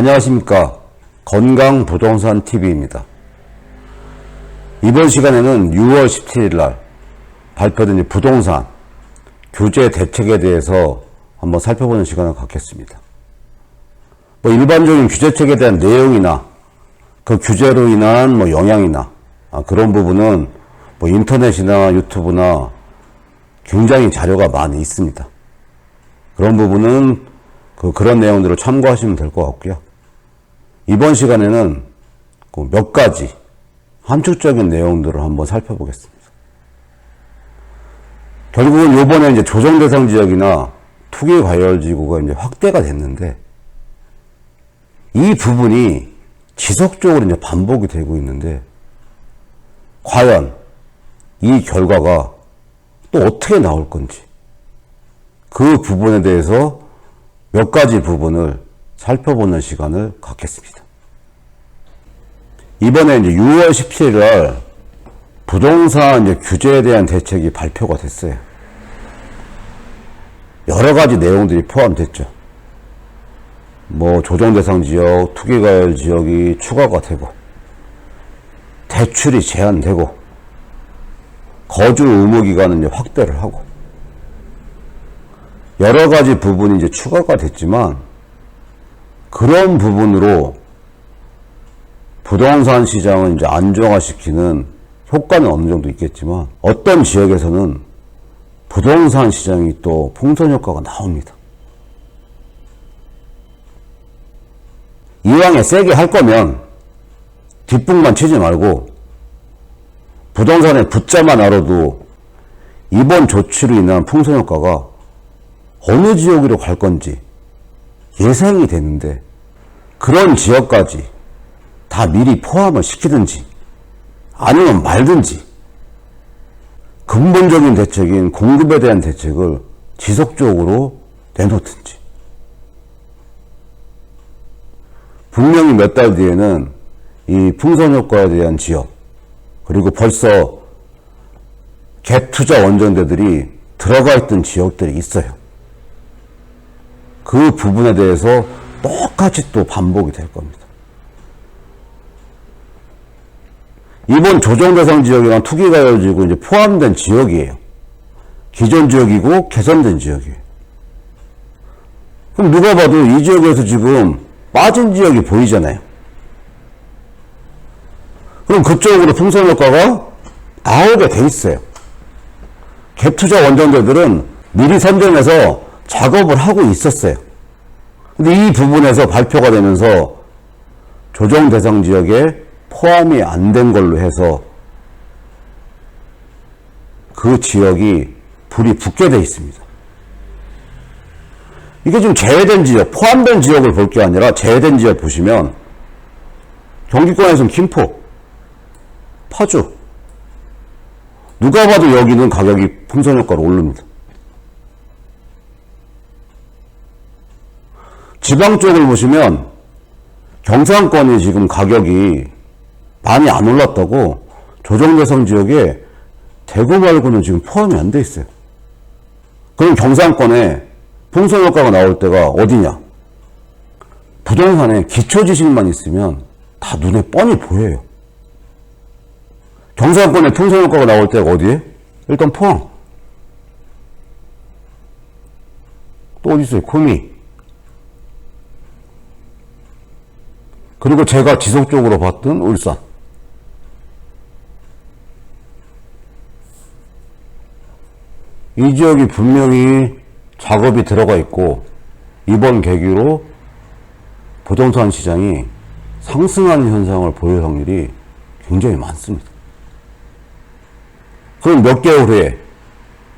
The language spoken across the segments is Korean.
안녕하십니까. 건강부동산TV입니다. 이번 시간에는 6월 17일 날 발표된 부동산 규제 대책에 대해서 한번 살펴보는 시간을 갖겠습니다. 일반적인 규제책에 대한 내용이나 그 규제로 인한 영향이나 그런 부분은 인터넷이나 유튜브나 굉장히 자료가 많이 있습니다. 그런 부분은 그런 내용들을 참고하시면 될 것 같고요. 이번 시간에는 몇 가지 함축적인 내용들을 한번 살펴보겠습니다. 결국은 요번에 이제 조정 대상 지역이나 투기 과열 지구가 이제 확대가 됐는데 이 부분이 지속적으로 이제 반복이 되고 있는데 과연 이 결과가 또 어떻게 나올 건지 그 부분에 대해서 몇 가지 부분을 살펴보는 시간을 갖겠습니다. 이번에 이제 6월 17일 날 부동산 이제 규제에 대한 대책이 발표가 됐어요. 여러 가지 내용들이 포함됐죠. 조정 대상 지역, 투기 과열 지역이 추가가 되고, 대출이 제한되고, 거주 의무 기간은 이제 확대를 하고, 여러 가지 부분이 이제 추가가 됐지만, 그런 부분으로 부동산 시장을 이제 안정화시키는 효과는 어느 정도 있겠지만, 어떤 지역에서는 부동산 시장이 또 풍선 효과가 나옵니다. 이왕에 세게 할 거면 뒷북만 치지 말고 부동산에 붙자만 알아도 이번 조치로 인한 풍선 효과가 어느 지역으로 갈 건지 예상이 되는데 그런 지역까지 다 미리 포함을 시키든지 아니면 말든지 근본적인 대책인 공급에 대한 대책을 지속적으로 내놓든지 분명히 몇 달 뒤에는 이 풍선 효과에 대한 지역 그리고 벌써 갭 투자 원정대들이 들어가 있던 지역들이 있어요. 그 부분에 대해서 똑같이 또 반복이 될 겁니다. 이번 조정 대상 지역이랑 투기 과열 지역은 이제 포함된 지역이에요. 기존 지역이고 개선된 지역이에요. 그럼 누가 봐도 이 지역에서 지금 빠진 지역이 보이잖아요. 그럼 그쪽으로 풍선 효과가 나오게 돼 있어요. 갭 투자 원정대들은 미리 선정해서 작업을 하고 있었어요. 근데 이 부분에서 발표가 되면서 조정 대상 지역에 포함이 안 된 걸로 해서 그 지역이 불이 붙게 돼 있습니다. 이게 지금 제외된 지역, 포함된 지역을 볼 게 아니라 제외된 지역 보시면 경기권에서는 김포, 파주 누가 봐도 여기는 가격이 풍선 효과로 오릅니다. 지방 쪽을 보시면 경상권이 지금 가격이 많이 안 올랐다고 조정 대상 지역에 대구 말고는 지금 포함이 안 돼 있어요. 그럼 경상권에 풍선 효과가 나올 때가 어디냐? 부동산에 기초 지식만 있으면 다 눈에 뻔히 보여요. 경상권에 풍선 효과가 나올 때가 어디에? 일단 포항. 또 어디 있어요? 구미. 그리고 제가 지속적으로 봤던 울산. 이 지역이 분명히 작업이 들어가 있고 이번 계기로 부동산 시장이 상승하는 현상을 보일 확률이 굉장히 많습니다. 그럼 몇 개월 후에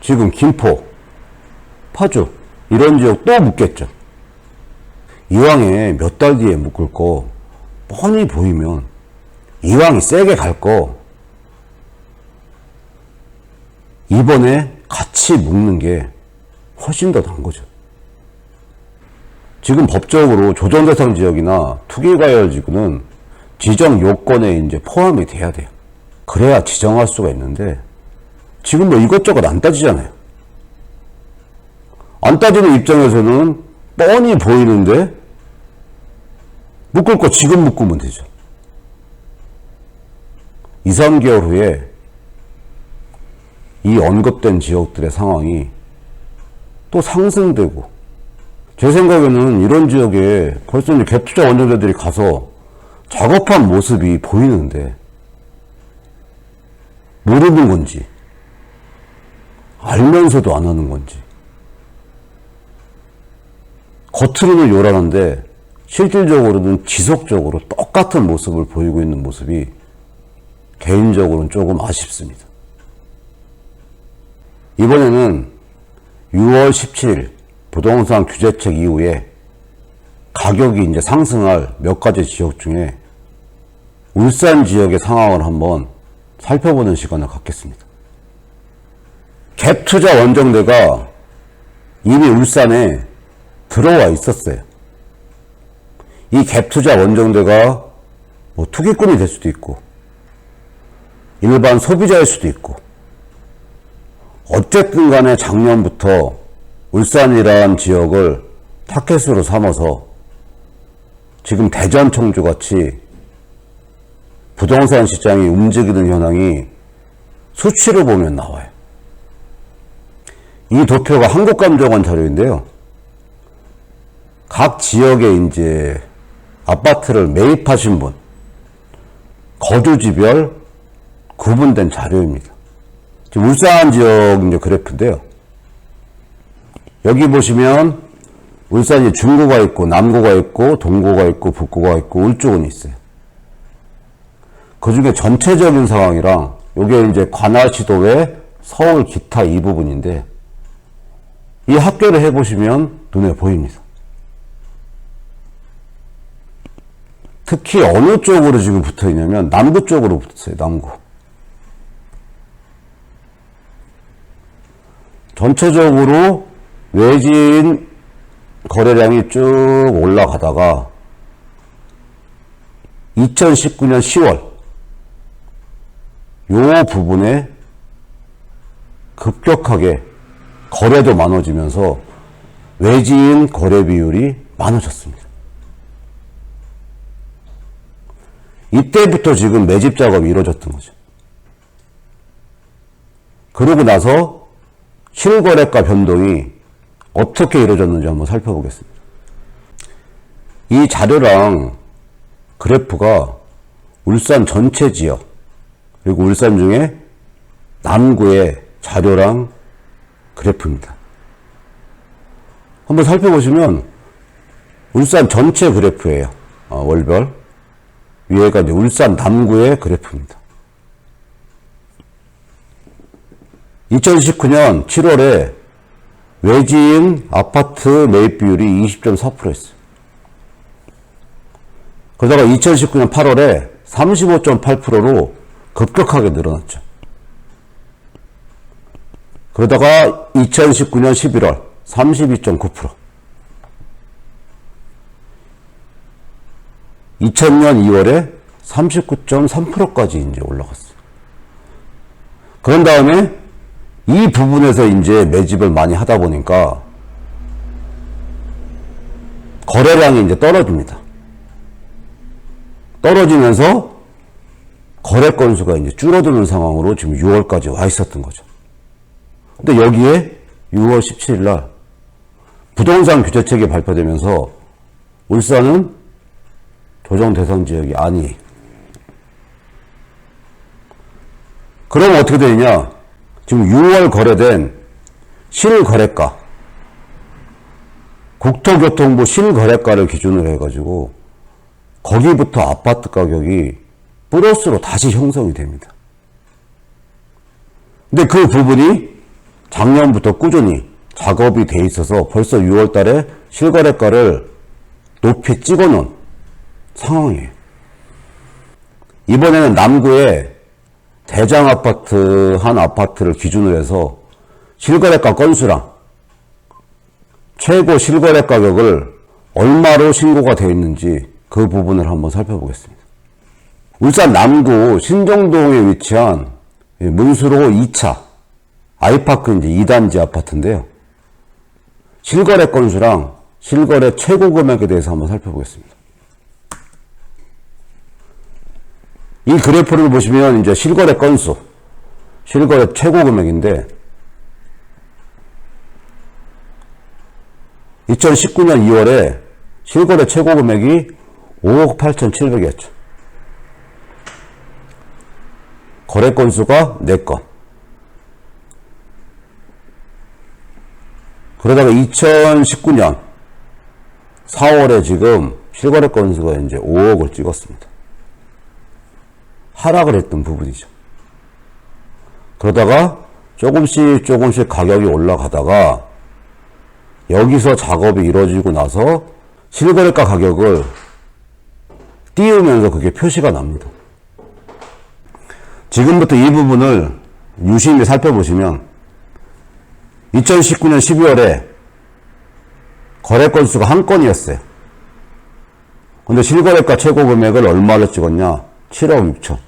지금 김포, 파주 이런 지역 또 묶겠죠. 이왕에 몇 달 뒤에 묶을 거 뻔히 보이면 이왕이 세게 갈 거 이번에 같이 묶는 게 훨씬 더 나은 거죠. 지금 법적으로 조정 대상 지역이나 투기 과열 지구는 지정 요건에 이제 포함이 돼야 돼요. 그래야 지정할 수가 있는데 지금 이것저것 안 따지잖아요. 안 따지는 입장에서는 뻔히 보이는데 묶을 거 지금 묶으면 되죠. 2, 3개월 후에 이 언급된 지역들의 상황이 또 상승되고, 제 생각에는 이런 지역에 벌써 이제 갭투자 원정대들이 가서 작업한 모습이 보이는데 모르는 건지 알면서도 안 하는 건지, 겉으로는 요란한데 실질적으로는 지속적으로 똑같은 모습을 보이고 있는 모습이 개인적으로는 조금 아쉽습니다. 이번에는 6월 17일 부동산 규제책 이후에 가격이 이제 상승할 몇 가지 지역 중에 울산 지역의 상황을 한번 살펴보는 시간을 갖겠습니다. 갭투자 원정대가 이미 울산에 들어와 있었어요. 이 갭투자 원정대가 뭐 투기꾼이 될 수도 있고 일반 소비자일 수도 있고, 어쨌든 간에 작년부터 울산이라는 지역을 타켓으로 삼아서 지금 대전, 청주같이 부동산 시장이 움직이는 현황이 수치로 보면 나와요. 이 도표가 한국감정원 자료인데요. 각 지역에 이제 아파트를 매입하신 분, 거주지별 구분된 자료입니다. 지금 울산 지역 이제 그래프인데요. 여기 보시면 울산이 중구가 있고 남구가 있고 동구가 있고 북구가 있고 울주군이 있어요. 그 중에 전체적인 상황이랑 이게 이제 관할시도 외 서울 기타 이 부분인데, 이 합계를 해보시면 눈에 보입니다. 특히 어느 쪽으로 지금 붙어 있냐면 남구 쪽으로 붙었어요. 남구. 전체적으로 외지인 거래량이 쭉 올라가다가 2019년 10월 요 부분에 급격하게 거래도 많아지면서 외지인 거래 비율이 많아졌습니다. 이때부터 지금 매집 작업이 이루어졌던 거죠. 그러고 나서 실거래가 변동이 어떻게 이루어졌는지 한번 살펴보겠습니다. 이 자료랑 그래프가 울산 전체 지역, 그리고 울산 중에 남구의 자료랑 그래프입니다. 한번 살펴보시면 울산 전체 그래프예요. 월별. 위에가 이제 울산 남구의 그래프입니다. 2019년 7월에 외지인 아파트 매입 비율이 20.4%였어요. 그러다가 2019년 8월에 35.8%로 급격하게 늘어났죠. 그러다가 2019년 11월 32.9%, 2000년 2월에 39.3%까지 이제 올라갔어요. 그런 다음에 이 부분에서 이제 매집을 많이 하다 보니까 거래량이 이제 떨어집니다. 떨어지면서 거래 건수가 이제 줄어드는 상황으로 지금 6월까지 와 있었던 거죠. 근데 여기에 6월 17일 날 부동산 규제책이 발표되면서 울산은 조정 대상 지역이 아니에요. 그럼 어떻게 되느냐? 지금 6월 거래된 실거래가, 국토교통부 실거래가를 기준으로 해가지고 거기부터 아파트 가격이 플러스로 다시 형성이 됩니다. 근데 그 부분이 작년부터 꾸준히 작업이 돼 있어서 벌써 6월 달에 실거래가를 높이 찍어놓은 상황이에요. 이번에는 남구에 대장 아파트 한 아파트를 기준으로 해서 실거래가 건수랑 최고 실거래 가격을 얼마로 신고가 되어 있는지 그 부분을 한번 살펴보겠습니다. 울산 남구 신정동에 위치한 문수로 2차 아이파크 이제 2단지 아파트인데요. 실거래 건수랑 실거래 최고 금액에 대해서 한번 살펴보겠습니다. 이 그래프를 보시면 이제 실거래 건수, 실거래 최고 금액인데 2019년 2월에 실거래 최고 금액이 5억 8,700이었죠. 거래 건수가 4건. 그러다가 2019년 4월에 지금 실거래 건수가 이제 5억을 찍었습니다. 하락을 했던 부분이죠. 그러다가 조금씩 가격이 올라가다가 여기서 작업이 이루어지고 나서 실거래가 가격을 띄우면서 그게 표시가 납니다. 지금부터 이 부분을 유심히 살펴보시면 2019년 12월에 거래 건수가 한 건이었어요. 근데 실거래가 최고 금액을 얼마로 찍었냐? 7억 6천.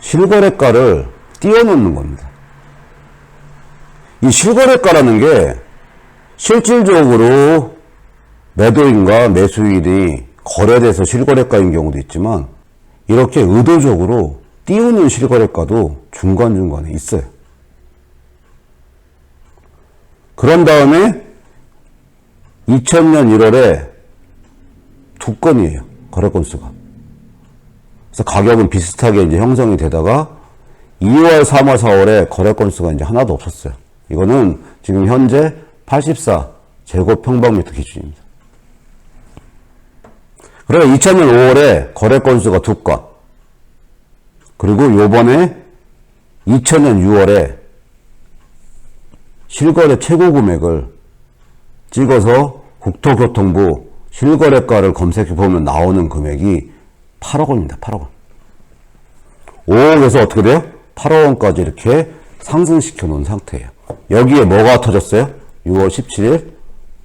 실거래가를 띄워놓는 겁니다. 이 실거래가라는 게 실질적으로 매도인과 매수인이 거래돼서 실거래가인 경우도 있지만 이렇게 의도적으로 띄우는 실거래가도 중간중간에 있어요. 그런 다음에 2000년 1월에 2건이에요. 거래 건수가. 그래서 가격은 비슷하게 이제 형성이 되다가 2월, 3월, 4월에 거래 건수가 이제 하나도 없었어요. 이거는 지금 현재 84 제곱평방미터 기준입니다. 그래서 2000년 5월에 거래 건수가 2건. 그리고 요번에 2000년 6월에 실거래 최고 금액을 찍어서 국토교통부 실거래가를 검색해보면 나오는 금액이 8억 원입니다. 8억 원. 5억에서 어떻게 돼요? 8억 원까지 이렇게 상승시켜 놓은 상태예요. 여기에 뭐가 터졌어요? 6월 17일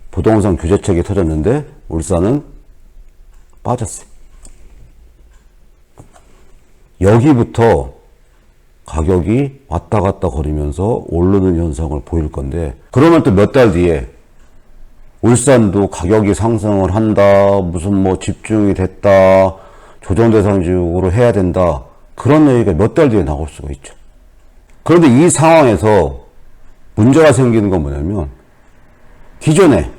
부동산 규제책이 터졌는데 울산은 빠졌어요. 여기부터 가격이 왔다 갔다 거리면서 오르는 현상을 보일 건데 그러면 또 몇 달 뒤에 울산도 가격이 상승을 한다, 무슨 뭐 집중이 됐다, 조정 대상 지역으로 해야 된다, 그런 얘기가 몇 달 뒤에 나올 수가 있죠. 그런데 이 상황에서 문제가 생기는 건 뭐냐면 기존에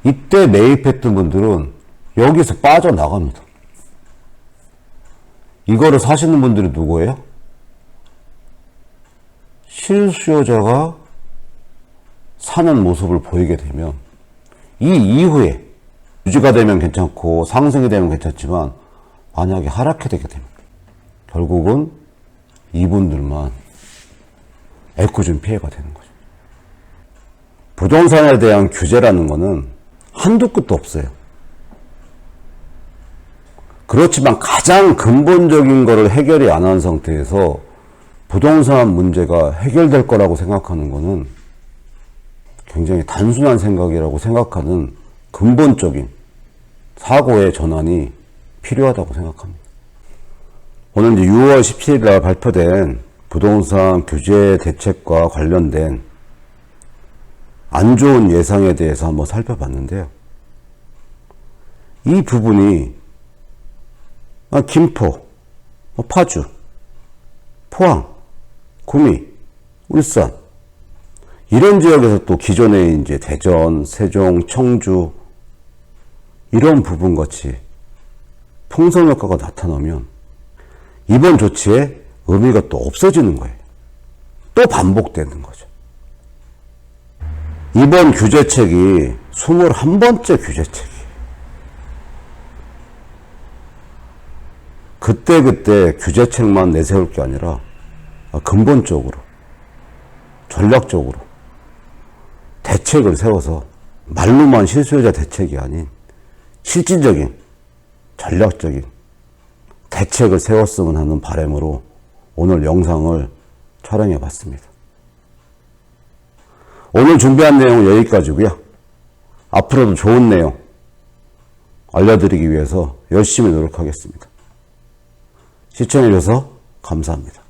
이때 매입했던 분들은 여기서 빠져나갑니다. 이거를 사시는 분들이 누구예요? 실수요자가 사는 모습을 보이게 되면 이 이후에 유지가 되면 괜찮고 상승이 되면 괜찮지만 만약에 하락이 되게 되면 결국은 이분들만 애꿎은 피해가 되는 거죠. 부동산에 대한 규제라는 거는 한도 끝도 없어요. 그렇지만 가장 근본적인 거를 해결이 안 한 상태에서 부동산 문제가 해결될 거라고 생각하는 거는 굉장히 단순한 생각이라고 생각하는 근본적인 사고의 전환이 필요하다고 생각합니다. 오늘 이제 6월 17일 날 발표된 부동산 규제 대책과 관련된 안 좋은 예상에 대해서 한번 살펴봤는데요. 이 부분이 김포, 파주, 포항, 구미, 울산 이런 지역에서 또 기존에 이제 대전, 세종, 청주 이런 부분 같이 풍선 효과가 나타나면 이번 조치의 의미가 또 없어지는 거예요. 또 반복되는 거죠. 이번 규제책이 21번째 규제책이에요. 그때 규제책만 내세울 게 아니라 근본적으로, 전략적으로 대책을 세워서 말로만 실수요자 대책이 아닌 실질적인, 전략적인 대책을 세웠으면 하는 바람으로 오늘 영상을 촬영해 봤습니다. 오늘 준비한 내용은 여기까지고요. 앞으로도 좋은 내용 알려드리기 위해서 열심히 노력하겠습니다. 시청해 주셔서 감사합니다.